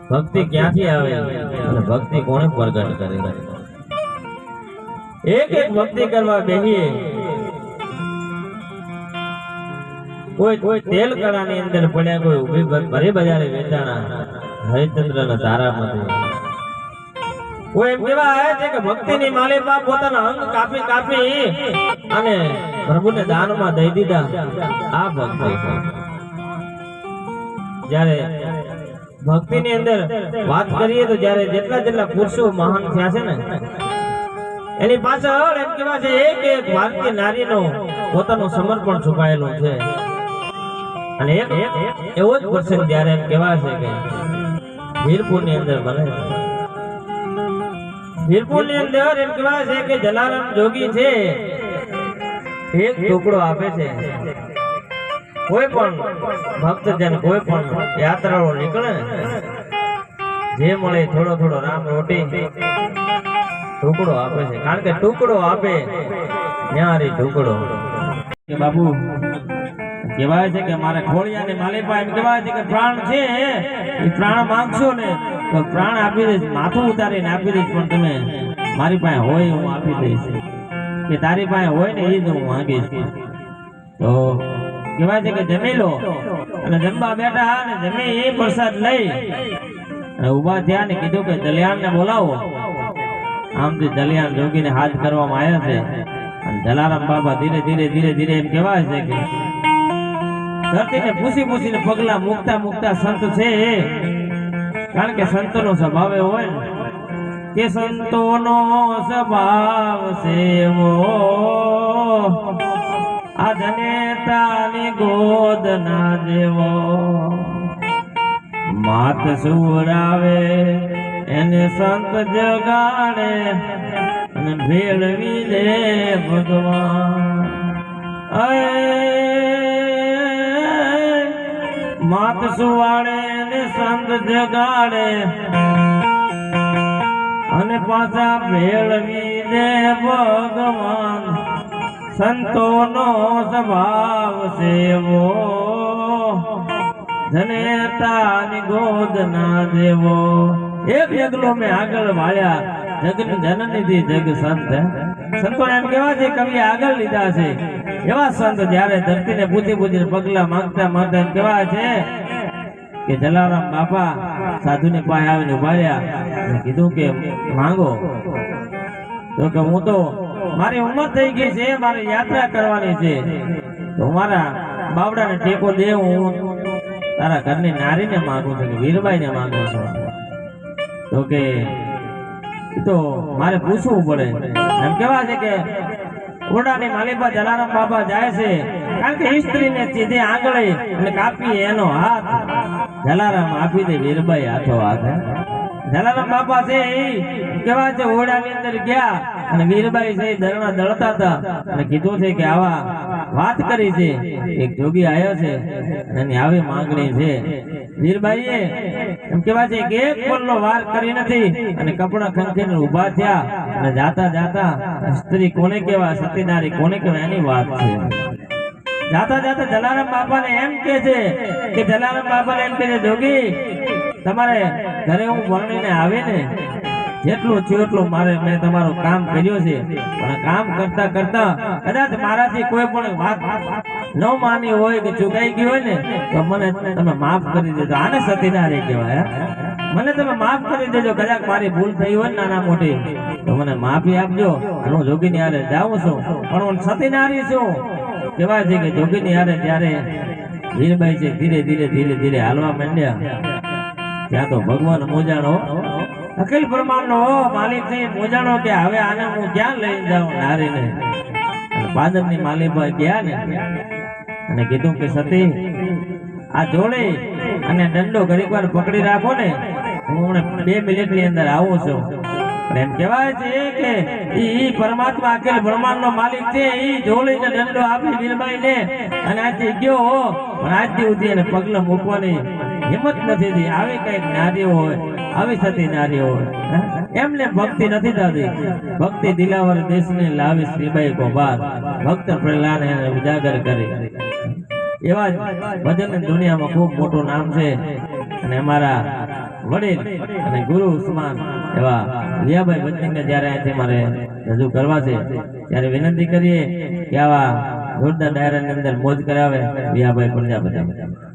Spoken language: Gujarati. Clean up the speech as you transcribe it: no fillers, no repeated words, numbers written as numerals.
ભક્તિ ક્યાંથી આવે અને ભક્તિ કોણે પ્રગટ કરી? એક એક ભક્તિ કરવા બેહીએ, કોઈ તેલ કળાની અંદર પડ્યા, કોઈ ઉભી ભરી બજારે વેચાણા હરિચંદ્રના તારામાંથી, કોઈ એમ કેવા આવે છે કે ભક્તિની માલિકા પોતાના અંગ કાપી કાપી અને પ્રભુને દાનમાં દઈ દીધા. આ ભક્તિ છે. જ્યારે ભક્તિની અંદર વાત કરીએ તો જ્યારે જેટલા પુરુષો મહાન થયા છે ને, એની પાછળ એમ કેવા છે એક એક ભારતીય નારીનો પોતાનું સમર્પણ છુપાયેલું છે. અને એક એવો જ પ્રસંગ જ્યારે એમ કેવા છે કે વીરપુર ની અંદર બને છે. વીરપુર ની અંદર એમ કેવા છે કે જલારામ જોગી છે, એક ટુકડો આપે છે. કોઈ પણ ભક્તજન, કોઈ પણ યાત્રાળુ નીકળે, જે મળે થોડો થોડો રામ રોટી ટુકડો આપે છે. કારણ કે ટુકડો આપે ન્યારી ટુકડો. બાપુ કહેવાય છે કે મારા ખોળિયાને માલિપા એમ કહેવાય છે કે પ્રાણ છે, એ પ્રાણ માંગશો ને તો પ્રાણ આપી દઈશ, માથું ઉતારીને આપી દઈશ, પણ તમે મારી પાસે હોય હું આપી દઈશ, કે તારી પાસે હોય ને એ જ હું માંગીશ. તો કહેવાય છે કે જમી લો. અને જમવા બેઠા ને જમી એ પ્રસાદ લઈ અને ઉભા થયા ને કીધું કે જલિયાણ ને બોલાવો. આમથી જલિયાણ જોગીને હાથ કરવામાં આવ્યા છે. અને જલારામ બાબા ધીરે ધીરે ધીરે ધીરે એમ કહેવાય છે કે ધરતીને પૂછીને પગલા મૂકતા સંત છે. કારણ કે સંતનો સ્વભાવ એવો હોય ને કે સંતોનો સ્વભાવ સેવો આ જનેતાની ગોદ ના જેવો. માત સુરાવે એને સંત જગાડે અને ભેળવી દે ભગવાન. માત સુવાડે ને સંત જગાડે અને પાછા ભેળવી દે ભગવાન. સંતોનો સ્વભાવ સેવો જનેતાની ગોદ ના દેવો. એક જગલો મેં આગળ વાળ્યા, જગની જનનીથી જગ સંત. સંતોને એમ કેવા છે કવિ આગળ લીધા છે. એવા સંત જયારે ધરતીને પૂછીને પગલા માંગતા એમ કેવા છે કે જલારામ બાપા સાધુની પાસે આવીને ઉભા રહ્યા, કીધું કે માંગો. તો કે હું તો મારી ઉંમર થઈ ગઈ છે, મારે યાત્રા કરવાની છે, તો મારા બાવડાને ટેકો દે. હું તારા ઘરની નારીને માંગુ છું, વીરબાઈને માંગુ છું. તો કે તો મારે પૂછવું પડે. એમ કેવા છે કે ઓરડાની માલિપા જલારામ બાબા જાય છે. કારણ કે સ્ત્રીને સીધે આંગળે અને કાપી એનો હાથ જલારામ આપી દે વીરબાઈ હાથો હાથ. જલારામ બાપા છે એ કેવા છે ઓરડાની અંદર ગયા અને વીરબાઈ છે દરણા દળતા હતા અને કીધું છે કે આવા વાત કરી છે, એક જોગી આવ્યો છે એની આવી માંગણી છે. વીરબાઈએ એમ કેવા છે કે એક પલ્લો વાર કરી નથી અને કપડા ખંખીને ઉભા થયા અને જાતા સ્ત્રી કોને કેવા, સતીનારી કોને કેવા એની વાત છે. જાતા જલારામ બાપાને એમ કે છે કે જલારામ બાપાને એમ કે છે જોગી તમારે ઘરે હું વર્ણીને આવે ને જેટલું થયું એટલું મેં તમારું કામ કર્યું છે, પણ કામ કરતા કદાચ મારાથી કોઈ પણ વાત ન માની હોય કે ચૂકાઈ ગઈ હોય ને તો મને તમે માફ કરી દેજો. આને સતીનારી કહેવાય. મને તમે માફ કરી દેજો. કદાચ મારી ભૂલ થઈ હોય નાના મોટી તો મને માફી આપજો. હું જોગીની હારે જાઉં છું, પણ હું સતીનારી છું. કહેવાય છે કે જોગીની હારે જ્યારે વીરબાઈ છે ધીરે ધીરે હાલવા માંડ્યા, ત્યાં તો ભગવાન મોજાણો અખિલ બ્રહ્માંડ નો માલિક છે મોજાણો કે હવે આને હું ક્યાં લઈ જાઉં નારીને. પાદરની માલિકભાઈ ગયા ને અને કીધું કે સતી આ જોડે અને દંડો ઘડીક વાર પકડી રાખો ને, હું 2 મિનિટ ની અંદર આવું છું. એમ કહેવાય છે કે ઈ પરમાત્મા અખિલ બ્રહ્માંડ નો માલિક છે. ઈ જોડીને દંડો આપી વીરબાઈ ને અને આજથી ગયો, પણ આજથી સુધી એને પગલા મૂકવાની હિંમત નથી થઈ. આવી કઈક નારીઓ હોય, આવી સતી નારીઓ હોય, એમને ભક્તિ નથી થતી. ભક્તિ દિલાવર દેશને લાવી શ્રીબાઈ કો બાર, ભક્ત પ્રહલાદ એને ઉજાગર કરી. એવા જ ભજન દુનિયામાં ખૂબ મોટું નામ છે. અને અમારા વડીલ અને ગુરુ ઉસ્માન એવા વિયાભાઈ વચ્ચેને જ્યારે અહીંથી મારે રજૂ કરવા છે ત્યારે વિનંતી કરીએ કે આવા જોરદાર ડાયરાની અંદર મોજ કરાવે વિયાભાઈ પ્રજાપતિ.